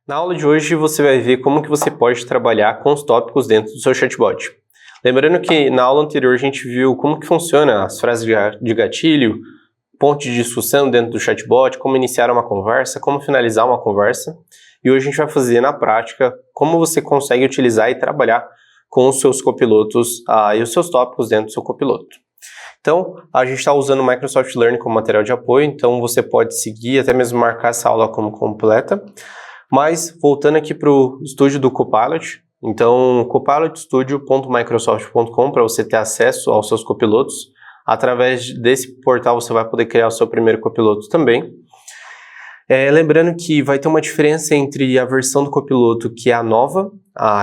Na aula de hoje você vai ver como que você pode trabalhar com os tópicos dentro do seu chatbot. Lembrando que na aula anterior a gente viu como que funciona as frases de gatilho, pontos de discussão dentro do chatbot, como iniciar uma conversa, como finalizar uma conversa. E hoje a gente vai fazer na prática como você consegue utilizar e trabalhar com os seus copilotos e os seus tópicos dentro do seu copiloto. Então, a gente está usando o Microsoft Learn como material de apoio, então você pode seguir, até mesmo marcar essa aula como completa. Mas, voltando aqui para o estúdio do Copilot, então copilotstudio.microsoft.com para você ter acesso aos seus copilotos. Através desse portal você vai poder criar o seu primeiro copiloto também. Lembrando que vai ter uma diferença entre a versão do copiloto que é a nova,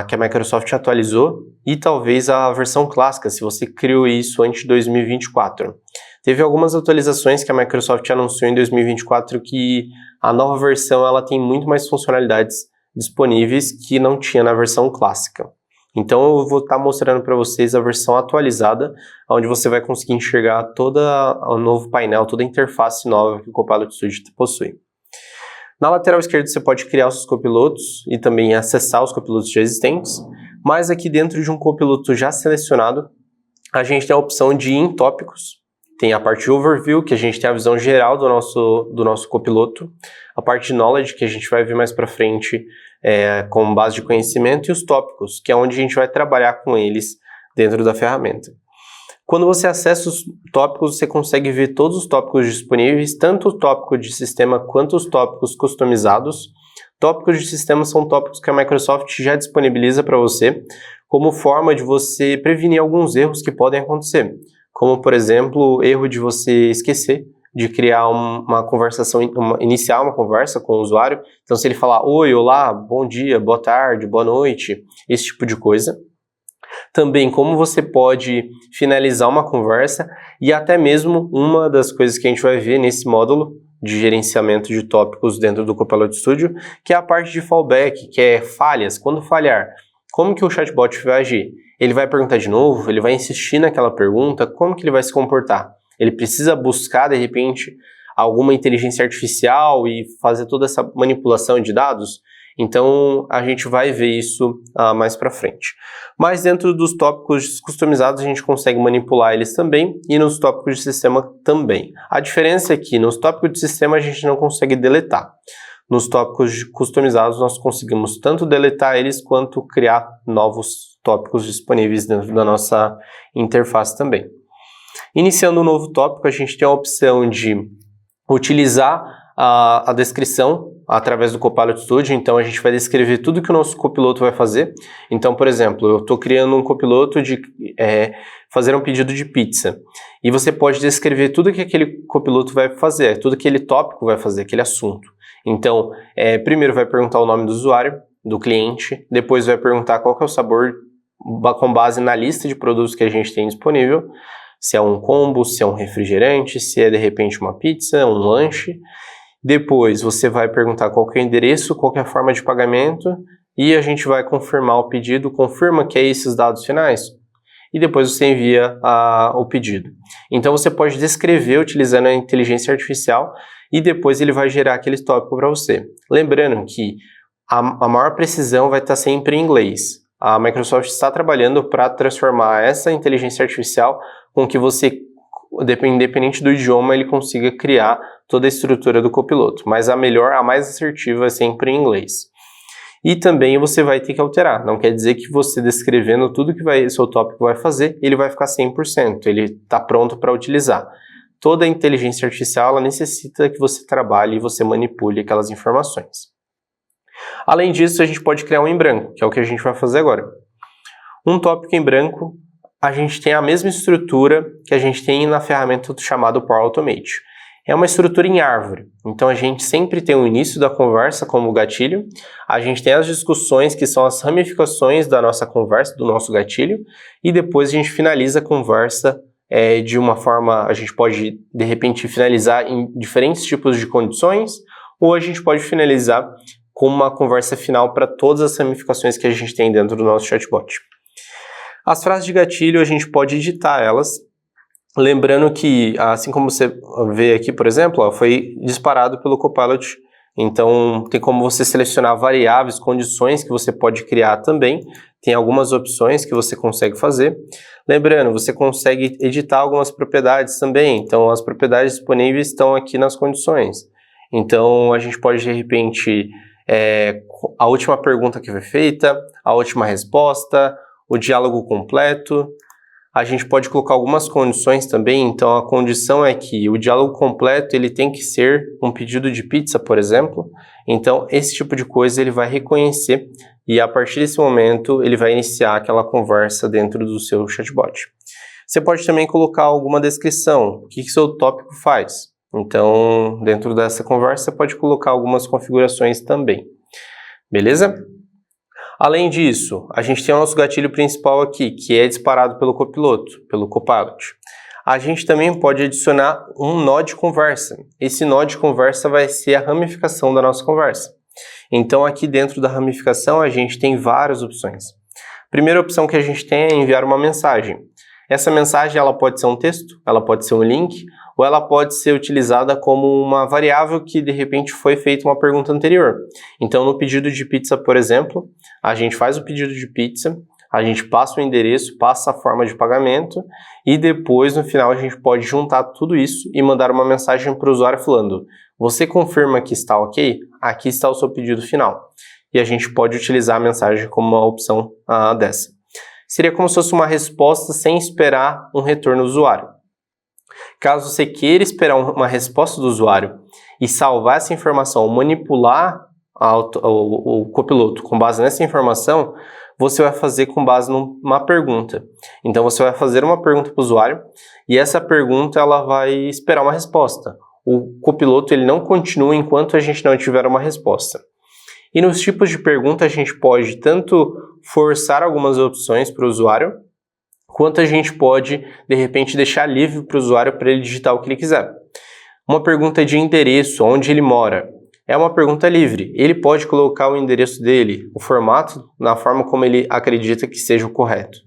que a Microsoft atualizou, e talvez a versão clássica, se você criou isso antes de 2024. Teve algumas atualizações que a Microsoft anunciou em 2024 que a nova versão ela tem muito mais funcionalidades disponíveis que não tinha na versão clássica. Então eu vou estar mostrando para vocês a versão atualizada, onde você vai conseguir enxergar todo o novo painel, toda a interface nova que o Copilot Studio possui. Na lateral esquerda você pode criar os seus copilotos e também acessar os copilotos já existentes, mas aqui dentro de um copiloto já selecionado, a gente tem a opção de ir em tópicos. Tem a parte de overview, que a gente tem a visão geral do nosso copiloto, a parte de knowledge, que a gente vai ver mais para frente com base de conhecimento, e os tópicos, que é onde a gente vai trabalhar com eles dentro da ferramenta. Quando você acessa os tópicos, você consegue ver todos os tópicos disponíveis, tanto o tópico de sistema quanto os tópicos customizados. Tópicos de sistema são tópicos que a Microsoft já disponibiliza para você, como forma de você prevenir alguns erros que podem acontecer. Como, por exemplo, o erro de você esquecer de criar uma conversação, iniciar uma conversa com o usuário. Então, se ele falar oi, olá, bom dia, boa tarde, boa noite, esse tipo de coisa. Também como você pode finalizar uma conversa e até mesmo uma das coisas que a gente vai ver nesse módulo de gerenciamento de tópicos dentro do Copilot Studio, que é a parte de fallback, que é falhas. Quando falhar, como que o chatbot vai agir? Ele vai perguntar de novo? Ele vai insistir naquela pergunta? Como que ele vai se comportar? Ele precisa buscar, de repente, alguma inteligência artificial e fazer toda essa manipulação de dados? Então, a gente vai ver isso mais para frente. Mas dentro dos tópicos customizados, a gente consegue manipular eles também, e nos tópicos de sistema também. A diferença é que nos tópicos de sistema a gente não consegue deletar. Nos tópicos customizados, nós conseguimos tanto deletar eles, quanto criar novos tópicos disponíveis dentro da nossa interface também. Iniciando um novo tópico, a gente tem a opção de utilizar a descrição através do Copilot Studio. Então a gente vai descrever tudo que o nosso copiloto vai fazer. Então, por exemplo, eu estou criando um copiloto de fazer um pedido de pizza, e você pode descrever tudo que aquele copiloto vai fazer, tudo que aquele tópico vai fazer, aquele assunto. Então, primeiro vai perguntar o nome do usuário, do cliente, depois vai perguntar qual que é o sabor com base na lista de produtos que a gente tem disponível, se é um combo, se é um refrigerante, se é de repente uma pizza, um lanche. Depois você vai perguntar qual que é o endereço, qual que é a forma de pagamento, e a gente vai confirmar o pedido, confirma que é esses dados finais, e depois você envia o pedido. Então você pode descrever utilizando a inteligência artificial, e depois ele vai gerar aquele tópico para você. Lembrando que a maior precisão vai estar sempre em inglês. A Microsoft está trabalhando para transformar essa inteligência artificial com que você, independente do idioma, ele consiga criar toda a estrutura do copiloto. Mas a mais assertiva é sempre em inglês. E também você vai ter que alterar. Não quer dizer que você descrevendo tudo que seu tópico vai fazer, ele vai ficar 100%. Ele está pronto para utilizar. Toda a inteligência artificial ela necessita que você trabalhe e você manipule aquelas informações. Além disso, a gente pode criar um em branco, que é o que a gente vai fazer agora. Um tópico em branco, a gente tem a mesma estrutura que a gente tem na ferramenta chamada Power Automate. É uma estrutura em árvore, então a gente sempre tem o início da conversa como gatilho, a gente tem as discussões que são as ramificações da nossa conversa, do nosso gatilho, e depois a gente finaliza a conversa de uma forma, a gente pode de repente finalizar em diferentes tipos de condições, ou a gente pode finalizar com uma conversa final para todas as ramificações que a gente tem dentro do nosso chatbot. As frases de gatilho a gente pode editar elas, lembrando que, assim como você vê aqui, por exemplo, foi disparado pelo Copilot Então, tem como você selecionar variáveis, condições que você pode criar também. Tem algumas opções que você consegue fazer. Lembrando, você consegue editar algumas propriedades também. Então, as propriedades disponíveis estão aqui nas condições. Então, a gente pode, de repente, a última pergunta que foi feita, a última resposta, o diálogo completo. A gente pode colocar algumas condições também, então a condição é que o diálogo completo ele tem que ser um pedido de pizza, por exemplo. Então esse tipo de coisa ele vai reconhecer e a partir desse momento ele vai iniciar aquela conversa dentro do seu chatbot. Você pode também colocar alguma descrição, o que seu tópico faz. Então dentro dessa conversa você pode colocar algumas configurações também, beleza? Além disso, a gente tem o nosso gatilho principal aqui, que é disparado pelo copiloto, pelo Copilot. A gente também pode adicionar um nó de conversa. Esse nó de conversa vai ser a ramificação da nossa conversa. Então, aqui dentro da ramificação, a gente tem várias opções. A primeira opção que a gente tem é enviar uma mensagem. Essa mensagem ela pode ser um texto, ela pode ser um link, ou ela pode ser utilizada como uma variável que de repente foi feita uma pergunta anterior. Então no pedido de pizza, por exemplo, a gente faz o pedido de pizza, a gente passa o endereço, passa a forma de pagamento e depois no final a gente pode juntar tudo isso e mandar uma mensagem para o usuário falando: você confirma que está ok? Aqui está o seu pedido final. E a gente pode utilizar a mensagem como uma opção dessa. Seria como se fosse uma resposta sem esperar um retorno do usuário. Caso você queira esperar uma resposta do usuário e salvar essa informação, manipular o copiloto com base nessa informação, você vai fazer com base numa pergunta. Então você vai fazer uma pergunta para o usuário e essa pergunta ela vai esperar uma resposta. O copiloto ele não continua enquanto a gente não tiver uma resposta. E nos tipos de pergunta a gente pode tanto forçar algumas opções para o usuário, quanto a gente pode, de repente, deixar livre para o usuário para ele digitar o que ele quiser. Uma pergunta de endereço, onde ele mora, é uma pergunta livre. Ele pode colocar o endereço dele, o formato, na forma como ele acredita que seja o correto.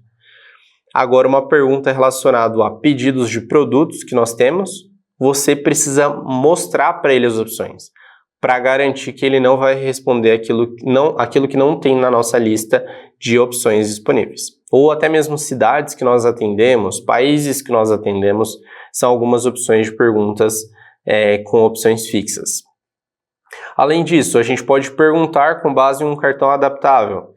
Agora, uma pergunta relacionada a pedidos de produtos que nós temos, você precisa mostrar para ele as opções, para garantir que ele não vai responder aquilo que não tem na nossa lista de opções disponíveis. Ou até mesmo cidades que nós atendemos, países que nós atendemos, são algumas opções de perguntas com opções fixas. Além disso, a gente pode perguntar com base em um cartão adaptável.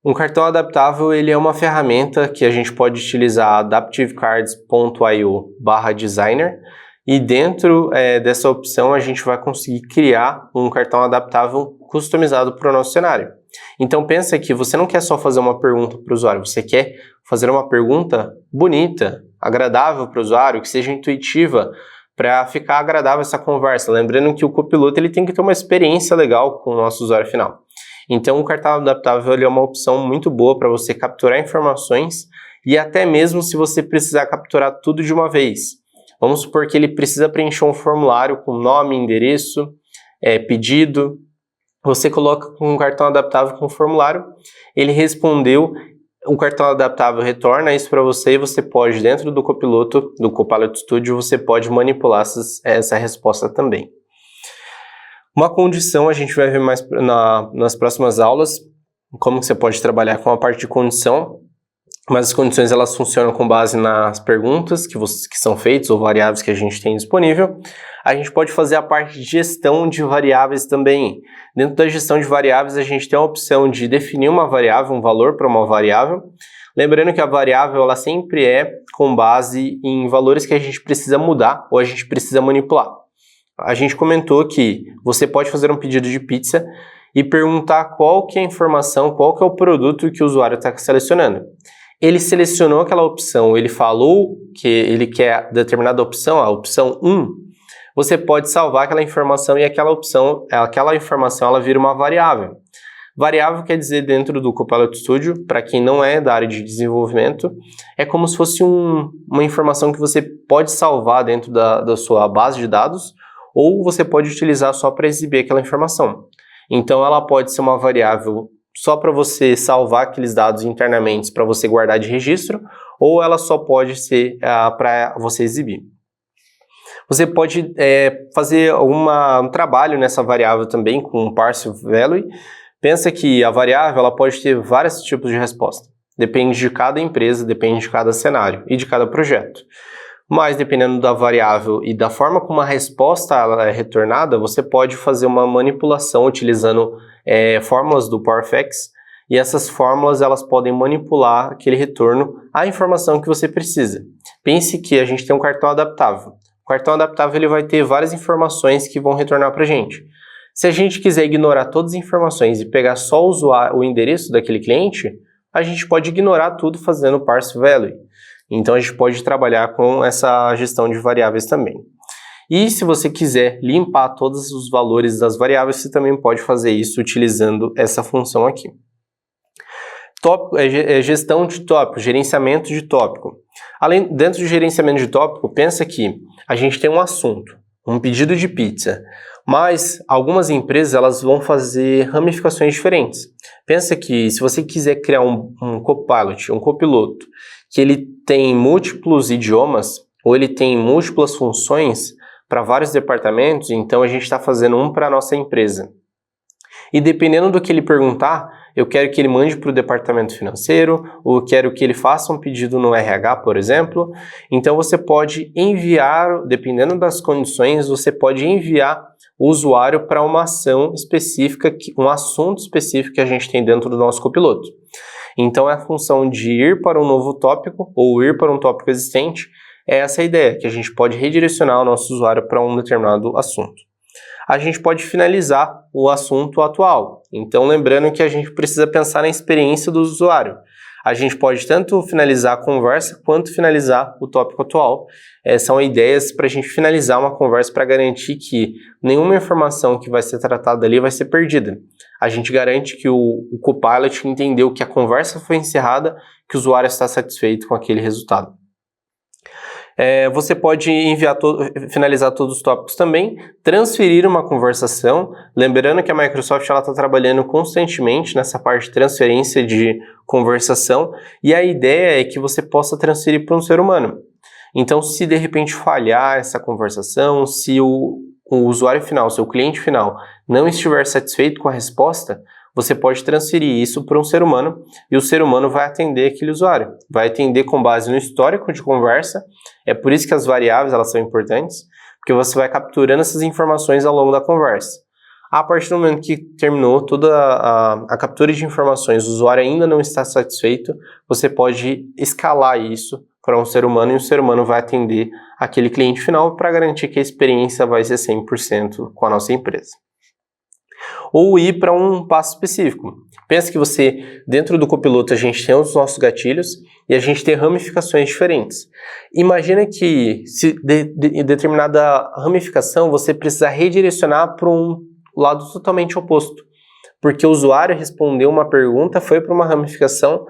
Um cartão adaptável ele é uma ferramenta que a gente pode utilizar adaptivecards.io/designer e dentro dessa opção a gente vai conseguir criar um cartão adaptável customizado para o nosso cenário. Então pensa que você não quer só fazer uma pergunta para o usuário, você quer fazer uma pergunta bonita, agradável para o usuário, que seja intuitiva, para ficar agradável essa conversa. Lembrando que o copiloto ele tem que ter uma experiência legal com o nosso usuário final. Então o cartão adaptável ele é uma opção muito boa para você capturar informações e até mesmo se você precisar capturar tudo de uma vez. Vamos supor que ele precisa preencher um formulário com nome, endereço, pedido. Você coloca um cartão adaptável com o formulário, ele respondeu, o cartão adaptável retorna isso para você e você pode, dentro do copiloto, do Copilot Studio, você pode manipular essa resposta também. Uma condição, a gente vai ver mais nas próximas aulas, como que você pode trabalhar com a parte de condição, mas as condições elas funcionam com base nas perguntas que são feitas ou variáveis que a gente tem disponível. A gente pode fazer a parte de gestão de variáveis também. Dentro da gestão de variáveis a gente tem a opção de definir uma variável, um valor para uma variável. Lembrando que a variável ela sempre é com base em valores que a gente precisa mudar ou a gente precisa manipular. A gente comentou que você pode fazer um pedido de pizza e perguntar qual que é a informação, qual que é o produto que o usuário está selecionando. Ele selecionou aquela opção, ele falou que ele quer determinada opção, a opção 1, você pode salvar aquela informação e aquela informação ela vira uma variável. Variável quer dizer dentro do Copilot Studio, para quem não é da área de desenvolvimento, é como se fosse uma informação que você pode salvar dentro da sua base de dados ou você pode utilizar só para exibir aquela informação. Então ela pode ser uma variável só para você salvar aqueles dados internamente para você guardar de registro, ou ela só pode ser para você exibir. Você pode fazer um trabalho nessa variável também com parse value. Pensa que a variável ela pode ter vários tipos de resposta. Depende de cada empresa, depende de cada cenário e de cada projeto. Mas dependendo da variável e da forma como a resposta ela é retornada, você pode fazer uma manipulação utilizando fórmulas do PowerFX, e essas fórmulas elas podem manipular aquele retorno à informação que você precisa. Pense que a gente tem um cartão adaptável. O cartão adaptável ele vai ter várias informações que vão retornar para a gente. Se a gente quiser ignorar todas as informações e pegar só o endereço daquele cliente, a gente pode ignorar tudo fazendo parse value. Então a gente pode trabalhar com essa gestão de variáveis também. E se você quiser limpar todos os valores das variáveis, você também pode fazer isso utilizando essa função aqui. Tópico gestão de tópico, gerenciamento de tópico. Dentro do gerenciamento de tópico, pensa que a gente tem um assunto, um pedido de pizza, mas algumas empresas elas vão fazer ramificações diferentes. Pensa que se você quiser criar um copilot, um copiloto, que ele tem múltiplos idiomas ou ele tem múltiplas funções para vários departamentos, então a gente está fazendo um para a nossa empresa. E dependendo do que ele perguntar, eu quero que ele mande para o departamento financeiro, ou eu quero que ele faça um pedido no RH, por exemplo. Então você pode enviar, dependendo das condições, você pode enviar o usuário para uma ação específica, um assunto específico que a gente tem dentro do nosso copiloto. Então a função de ir para um novo tópico ou ir para um tópico existente é essa ideia, que a gente pode redirecionar o nosso usuário para um determinado assunto. A gente pode finalizar o assunto atual. Então, lembrando que a gente precisa pensar na experiência do usuário. A gente pode tanto finalizar a conversa, quanto finalizar o tópico atual. São ideias para a gente finalizar uma conversa para garantir que nenhuma informação que vai ser tratada ali vai ser perdida. A gente garante que o Copilot entendeu que a conversa foi encerrada, que o usuário está satisfeito com aquele resultado. Você pode finalizar todos os tópicos também, transferir uma conversação, lembrando que a Microsoft está trabalhando constantemente nessa parte de transferência de conversação, e a ideia é que você possa transferir para um ser humano. Então, se de repente falhar essa conversação, se o usuário final, seu cliente final, não estiver satisfeito com a resposta, você pode transferir isso para um ser humano e o ser humano vai atender aquele usuário. Vai atender com base no histórico de conversa. É por isso que as variáveis elas são importantes, porque você vai capturando essas informações ao longo da conversa. A partir do momento que terminou toda a captura de informações, o usuário ainda não está satisfeito, você pode escalar isso para um ser humano e o ser humano vai atender aquele cliente final para garantir que a experiência vai ser 100% com a nossa empresa. Ou ir para um passo específico. Pensa que você, dentro do copiloto, a gente tem os nossos gatilhos e a gente tem ramificações diferentes. Imagina que se em determinada ramificação você precisa redirecionar para um lado totalmente oposto. Porque o usuário respondeu uma pergunta, foi para uma ramificação,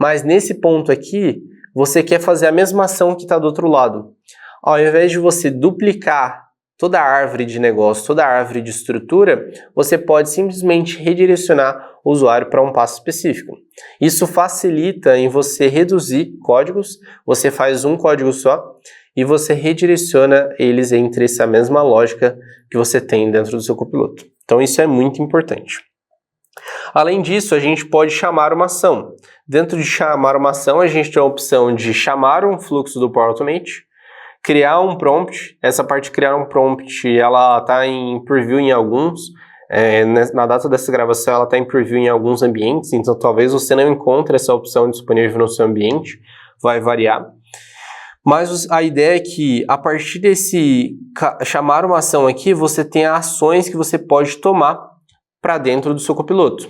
mas nesse ponto aqui, você quer fazer a mesma ação que está do outro lado. Ao invés de você duplicar toda a árvore de negócio, toda a árvore de estrutura, você pode simplesmente redirecionar o usuário para um passo específico. Isso facilita em você reduzir códigos, você faz um código só e você redireciona eles entre essa mesma lógica que você tem dentro do seu copiloto. Então isso é muito importante. Além disso, a gente pode chamar uma ação. Dentro de chamar uma ação, a gente tem a opção de chamar um fluxo do Power Automate, criar um prompt. Essa parte de criar um prompt, ela está em preview em alguns, na data dessa gravação ela está em preview em alguns ambientes, então talvez você não encontre essa opção disponível no seu ambiente, vai variar. Mas a ideia é que a partir desse chamar uma ação aqui, você tem ações que você pode tomar para dentro do seu copiloto.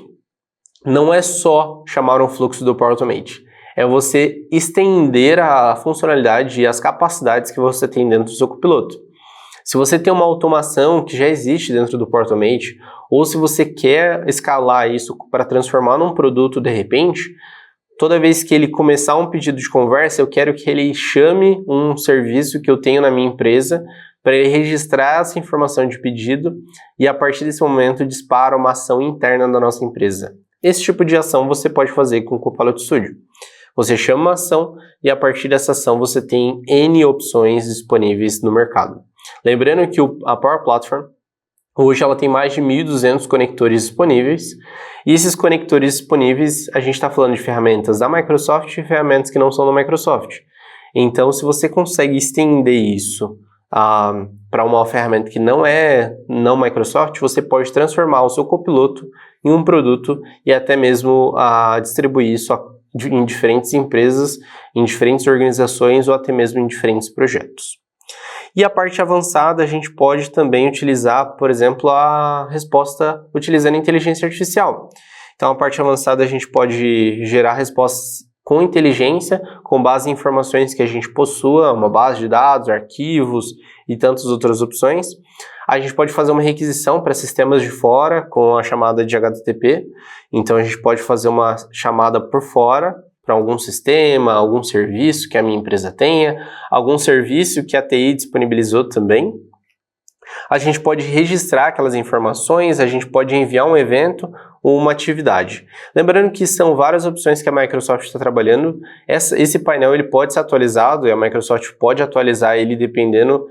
Não é só chamar um fluxo do Power Automate. É você estender a funcionalidade e as capacidades que você tem dentro do seu copiloto. Se você tem uma automação que já existe dentro do Power Automate, ou se você quer escalar isso para transformar num produto de repente, toda vez que ele começar um pedido de conversa, eu quero que ele chame um serviço que eu tenho na minha empresa para ele registrar essa informação de pedido e a partir desse momento dispara uma ação interna da nossa empresa. Esse tipo de ação você pode fazer com o Copilot Studio. Você chama uma ação e a partir dessa ação você tem N opções disponíveis no mercado. Lembrando que a Power Platform, hoje ela tem mais de 1.200 conectores disponíveis, e esses conectores disponíveis, a gente está falando de ferramentas da Microsoft e ferramentas que não são da Microsoft. Então, se você consegue estender isso para uma ferramenta que não é Microsoft, você pode transformar o seu copiloto em um produto e até mesmo distribuir isso em diferentes empresas, em diferentes organizações ou até mesmo em diferentes projetos. E a parte avançada a gente pode também utilizar, por exemplo, a resposta utilizando inteligência artificial. Então, a parte avançada a gente pode gerar respostas com inteligência, com base em informações que a gente possua, uma base de dados, arquivos e tantas outras opções. A gente pode fazer uma requisição para sistemas de fora com a chamada de HTTP. Então, a gente pode fazer uma chamada por fora para algum sistema, algum serviço que a minha empresa tenha, algum serviço que a TI disponibilizou também. A gente pode registrar aquelas informações, a gente pode enviar um evento ou uma atividade. Lembrando que são várias opções que a Microsoft está trabalhando. Esse painel ele pode ser atualizado e a Microsoft pode atualizar ele dependendo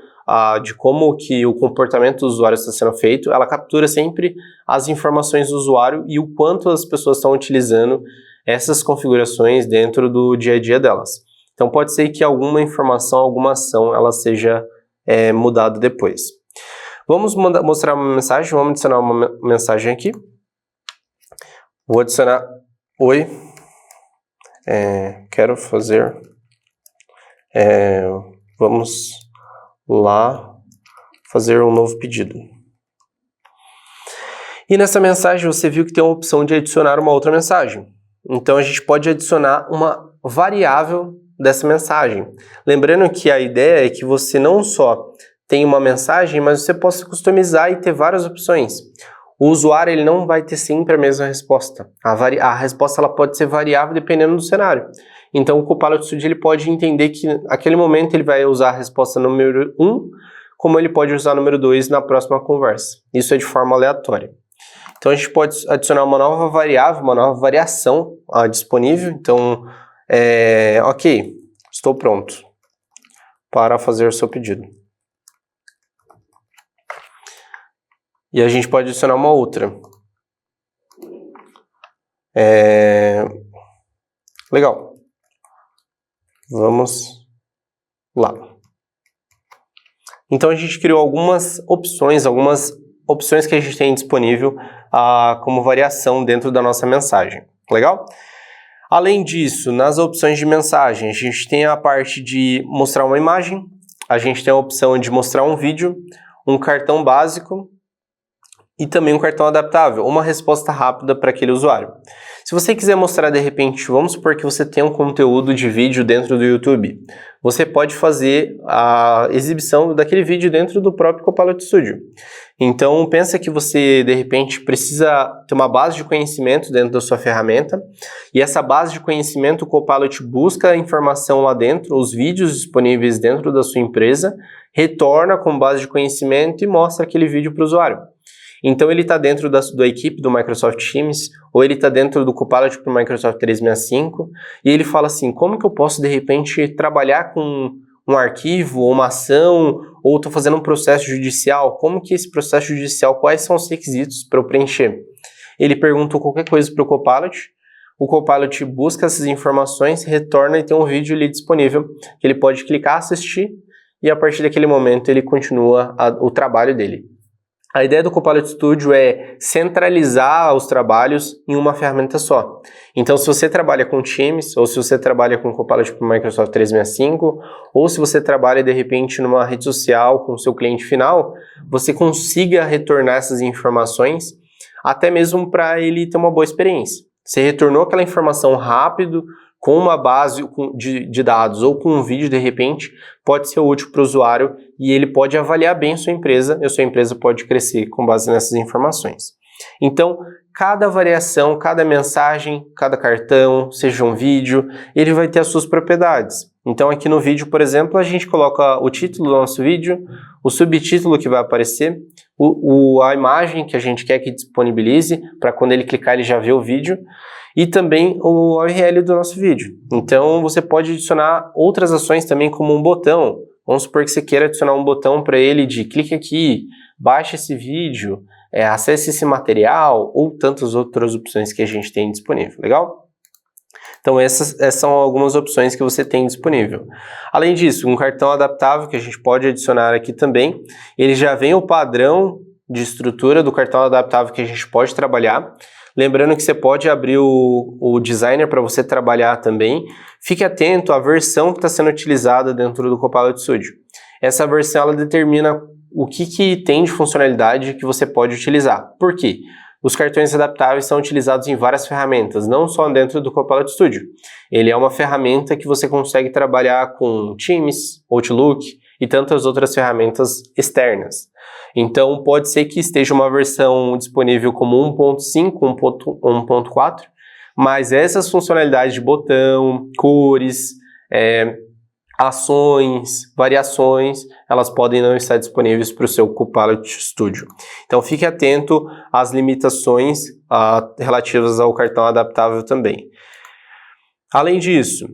de como que o comportamento do usuário está sendo feito. Ela captura sempre as informações do usuário e o quanto as pessoas estão utilizando essas configurações dentro do dia a dia delas. Então pode ser que alguma informação, alguma ação, ela seja mudada depois. Vamos mostrar uma mensagem, vamos adicionar uma mensagem aqui. Vou adicionar, oi, quero fazer, vamos lá fazer um novo pedido. E nessa mensagem você viu que tem uma opção de adicionar uma outra mensagem. Então a gente pode adicionar uma variável dessa mensagem. Lembrando que a ideia é que você não só tem uma mensagem, mas você possa customizar e ter várias opções. O usuário ele não vai ter sempre a mesma resposta. A resposta ela pode ser variável dependendo do cenário. Então o Copilot Studio ele pode entender que naquele momento ele vai usar a resposta número 1, como ele pode usar a número 2 na próxima conversa. Isso é de forma aleatória. Então a gente pode adicionar uma nova variável, uma nova variação disponível. Então, ok, estou pronto para fazer o seu pedido. E a gente pode adicionar uma outra. Legal. Vamos lá. Então a gente criou algumas opções que a gente tem disponível como variação dentro da nossa mensagem. Legal? Além disso, nas opções de mensagem, a gente tem a parte de mostrar uma imagem, a gente tem a opção de mostrar um vídeo, um cartão básico e também um cartão adaptável, uma resposta rápida para aquele usuário. Se você quiser mostrar de repente, vamos supor que você tem um conteúdo de vídeo dentro do YouTube, você pode fazer a exibição daquele vídeo dentro do próprio Copilot Studio. Então pensa que você de repente precisa ter uma base de conhecimento dentro da sua ferramenta e essa base de conhecimento o Copilot busca a informação lá dentro, os vídeos disponíveis dentro da sua empresa, retorna com base de conhecimento e mostra aquele vídeo para o usuário. Então ele está dentro da equipe do Microsoft Teams, ou ele está dentro do Copilot para o Microsoft 365, e ele fala assim, como que eu posso de repente trabalhar com um arquivo, ou uma ação, ou estou fazendo um processo judicial, como que esse processo judicial, quais são os requisitos para eu preencher? Ele pergunta qualquer coisa para o Copilot busca essas informações, retorna e tem um vídeo ali disponível, que ele pode clicar, assistir, e a partir daquele momento ele continua o trabalho dele. A ideia do Copilot Studio é centralizar os trabalhos em uma ferramenta só. Então, se você trabalha com Teams, ou se você trabalha com Copilot para o Microsoft 365, ou se você trabalha, de repente, numa rede social com o seu cliente final, você consiga retornar essas informações, até mesmo para ele ter uma boa experiência. Você retornou aquela informação rápido, com uma base de dados ou com um vídeo, de repente, pode ser útil para o usuário e ele pode avaliar bem a sua empresa e a sua empresa pode crescer com base nessas informações. Então, cada variação, cada mensagem, cada cartão, seja um vídeo, ele vai ter as suas propriedades. Então, aqui no vídeo, por exemplo, a gente coloca o título do nosso vídeo, o subtítulo que vai aparecer, a imagem que a gente quer que disponibilize, para quando ele clicar ele já vê o vídeo, e também o URL do nosso vídeo. Então você pode adicionar outras ações também como um botão, Vamos supor que você queira adicionar um botão para ele de clique aqui, baixe esse vídeo, acesse esse material ou tantas outras opções que a gente tem disponível, legal? Então essas são algumas opções que você tem disponível. Além disso, um cartão adaptável que a gente pode adicionar aqui também, ele já vem o padrão de estrutura do cartão adaptável que a gente pode trabalhar. Lembrando que você pode abrir o designer para você trabalhar também. Fique atento à versão que está sendo utilizada dentro do Copilot Studio. Essa versão ela determina o que tem de funcionalidade que você pode utilizar. Por quê? Os cartões adaptáveis são utilizados em várias ferramentas, não só dentro do Copilot Studio. Ele é uma ferramenta que você consegue trabalhar com Teams, Outlook e tantas outras ferramentas externas. Então, pode ser que esteja uma versão disponível como 1.5, 1.4, mas essas funcionalidades de botão, cores, ações, variações, elas podem não estar disponíveis para o seu Copilot Studio. Então, fique atento às limitações relativas ao cartão adaptável também. Além disso,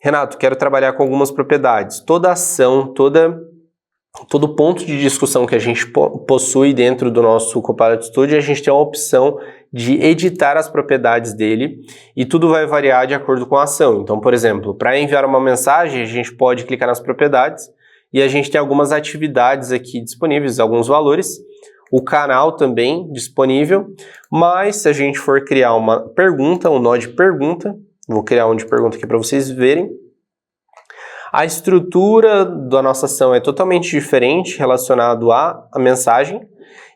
Renato, quero trabalhar com algumas propriedades. Toda ação, todo ponto de discussão que a gente possui dentro do nosso Copilot Studio, a gente tem a opção de editar as propriedades dele e tudo vai variar de acordo com a ação. Então, por exemplo, para enviar uma mensagem, a gente pode clicar nas propriedades e a gente tem algumas atividades aqui disponíveis, alguns valores. O canal também disponível, mas se a gente for criar uma pergunta, um nó de pergunta, vou criar um de pergunta aqui para vocês verem. A estrutura da nossa ação é totalmente diferente relacionado à mensagem.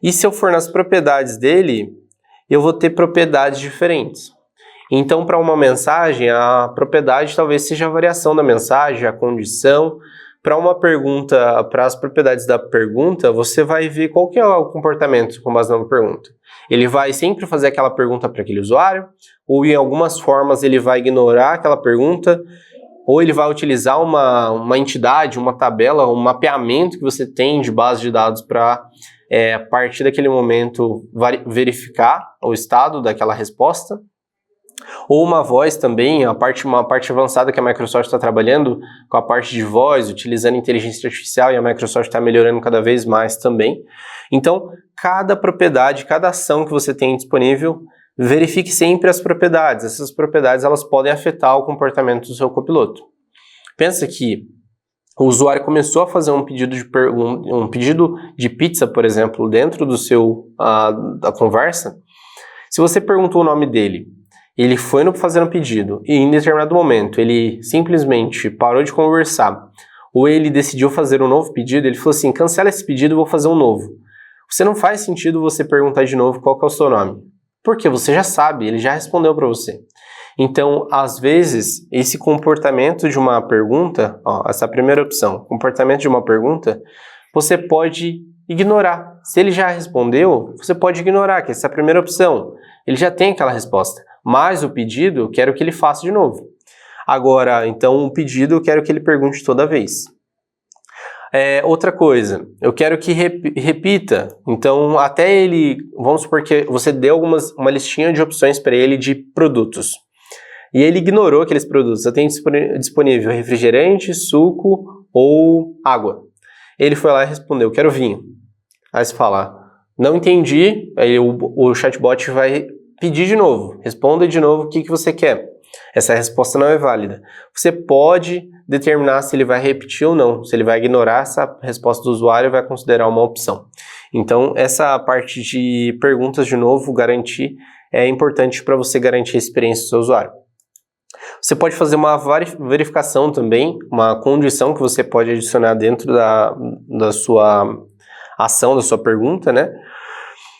E se eu for nas propriedades dele, eu vou ter propriedades diferentes. Então, para uma mensagem, a propriedade talvez seja a variação da mensagem, a condição. Para uma pergunta, para as propriedades da pergunta, você vai ver qual que é o comportamento com base na pergunta. Ele vai sempre fazer aquela pergunta para aquele usuário, ou em algumas formas ele vai ignorar aquela pergunta, ou ele vai utilizar uma entidade, uma tabela, um mapeamento que você tem de base de dados para, a partir daquele momento, verificar o estado daquela resposta. Ou uma voz também, uma parte avançada que a Microsoft está trabalhando com a parte de voz, utilizando inteligência artificial, e a Microsoft está melhorando cada vez mais também. Então, cada propriedade, cada ação que você tem disponível, verifique sempre as propriedades. Essas propriedades elas podem afetar o comportamento do seu copiloto. Pensa que o usuário começou a fazer um pedido de pizza, por exemplo, dentro do da conversa. Se você perguntou o nome dele, ele foi fazer um pedido e em determinado momento ele simplesmente parou de conversar ou ele decidiu fazer um novo pedido, ele falou assim, cancela esse pedido e vou fazer um novo. Você não faz sentido você perguntar de novo qual que é o seu nome. Porque você já sabe, ele já respondeu para você. Então, às vezes, esse comportamento de uma pergunta, essa primeira opção, comportamento de uma pergunta, você pode ignorar. Se ele já respondeu, você pode ignorar, que essa é a primeira opção. Ele já tem aquela resposta. Mas o pedido, eu quero que ele faça de novo. Agora, então, o pedido, eu quero que ele pergunte toda vez. Outra coisa, eu quero que repita. Então, até ele, vamos supor que você deu uma listinha de opções para ele de produtos. E ele ignorou aqueles produtos. Você tem disponível refrigerante, suco ou água. Ele foi lá e respondeu, quero vinho. Aí você fala, não entendi. Aí o chatbot vai pedir de novo. Responda de novo o que você quer. Essa resposta não é válida. Você pode determinar se ele vai repetir ou não. Se ele vai ignorar essa resposta do usuário e vai considerar uma opção. Então, essa parte de perguntas de novo, garantir, é importante para você garantir a experiência do seu usuário. Você pode fazer uma verificação também, uma condição que você pode adicionar dentro da sua ação, da sua pergunta, né?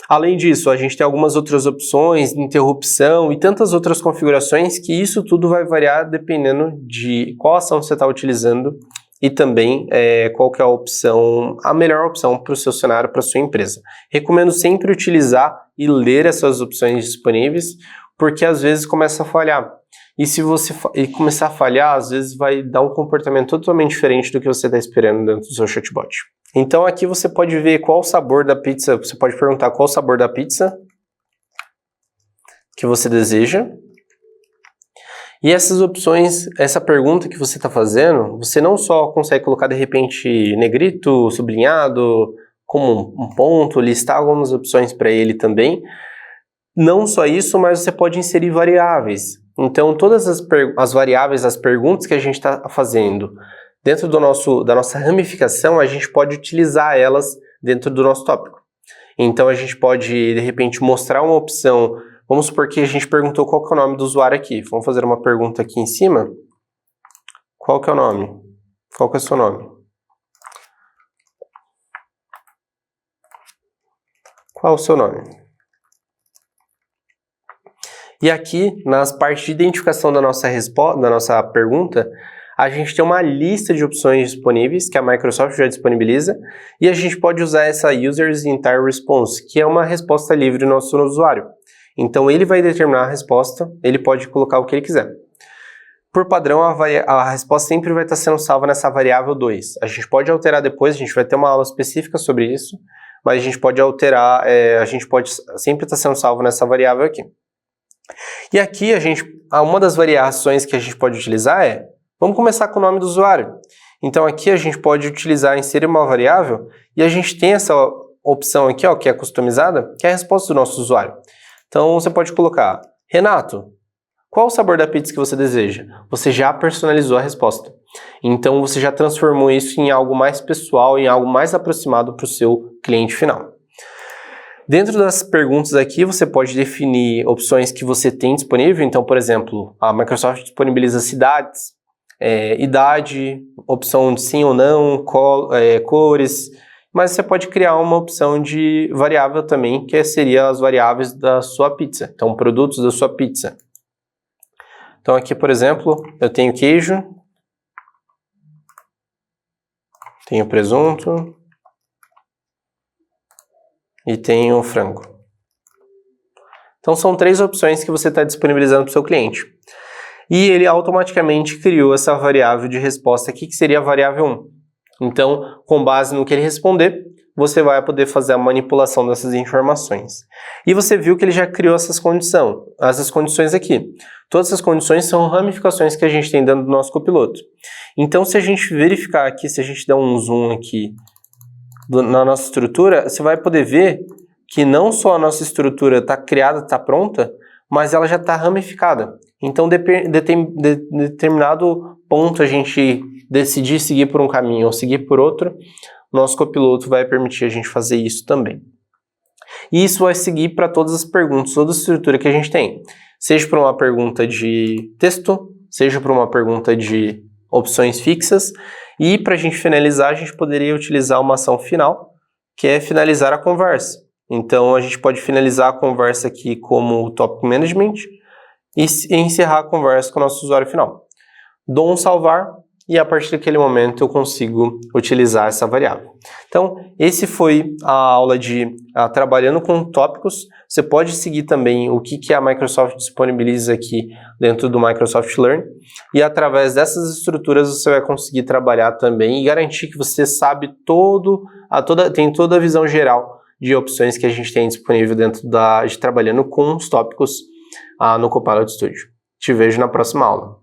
Além disso, a gente tem algumas outras opções, interrupção e tantas outras configurações que isso tudo vai variar dependendo de qual ação você está utilizando e também qual que é a melhor opção para o seu cenário, para a sua empresa. Recomendo sempre utilizar e ler essas opções disponíveis, porque às vezes começa a falhar. E se você começar a falhar, às vezes vai dar um comportamento totalmente diferente do que você está esperando dentro do seu chatbot. Então aqui você pode ver qual o sabor da pizza, você pode perguntar qual o sabor da pizza que você deseja. E essas opções, essa pergunta que você está fazendo, você não só consegue colocar de repente negrito, sublinhado, como um ponto, listar algumas opções para ele também. Não só isso, mas você pode inserir variáveis. Então, todas as variáveis, as perguntas que a gente está fazendo dentro da nossa ramificação, a gente pode utilizar elas dentro do nosso tópico. Então, a gente pode, de repente, mostrar uma opção. Vamos supor que a gente perguntou qual que é o nome do usuário aqui. Vamos fazer uma pergunta aqui em cima. Qual que é o nome? Qual que é o seu nome? Qual é o seu nome? E aqui, nas partes de identificação da nossa pergunta, a gente tem uma lista de opções disponíveis que a Microsoft já disponibiliza e a gente pode usar essa User's Entire Response, que é uma resposta livre do nosso usuário. Então, ele vai determinar a resposta, ele pode colocar o que ele quiser. Por padrão, a resposta sempre vai estar sendo salva nessa variável 2. A gente pode alterar depois, a gente vai ter uma aula específica sobre isso, mas a gente pode alterar, a gente pode sempre estar sendo salvo nessa variável aqui. E aqui, uma das variações que a gente pode utilizar vamos começar com o nome do usuário. Então, aqui a gente pode inserir uma variável, e a gente tem essa opção aqui, ó, que é customizada, que é a resposta do nosso usuário. Então, você pode colocar, Renato, qual o sabor da pizza que você deseja? Você já personalizou a resposta. Então, você já transformou isso em algo mais pessoal, em algo mais aproximado para o seu cliente final. Dentro das perguntas aqui, você pode definir opções que você tem disponível. Então, por exemplo, a Microsoft disponibiliza cidades, idade, opção de sim ou não, cores, mas você pode criar uma opção de variável também, que seria as variáveis da sua pizza. Então, produtos da sua pizza. Então, aqui, por exemplo, eu tenho queijo, tenho presunto e tenho frango. Então, são 3 opções que você está disponibilizando para o seu cliente. E ele automaticamente criou essa variável de resposta aqui, que seria a variável 1. Então, com base no que ele responder, você vai poder fazer a manipulação dessas informações. E você viu que ele já criou essas condições aqui. Todas essas condições são ramificações que a gente tem dentro do nosso copiloto. Então, se a gente verificar aqui, se a gente der um zoom aqui na nossa estrutura, você vai poder ver que não só a nossa estrutura está criada, está pronta, mas ela já está ramificada. Então, determinado ponto a gente decidir seguir por um caminho ou seguir por outro, nosso copiloto vai permitir a gente fazer isso também. E isso vai seguir para todas as perguntas, toda a estrutura que a gente tem. Seja para uma pergunta de texto, seja para uma pergunta de opções fixas. E para a gente finalizar, a gente poderia utilizar uma ação final, que é finalizar a conversa. Então, a gente pode finalizar a conversa aqui como Topic Management e encerrar a conversa com o nosso usuário final. Dou um salvar e a partir daquele momento eu consigo utilizar essa variável. Então, esse foi a aula de trabalhando com tópicos. Você pode seguir também o que a Microsoft disponibiliza aqui dentro do Microsoft Learn e através dessas estruturas você vai conseguir trabalhar também e garantir que você sabe tem toda a visão geral de opções que a gente tem disponível dentro de trabalhando com os tópicos no Copilot Studio. Te vejo na próxima aula.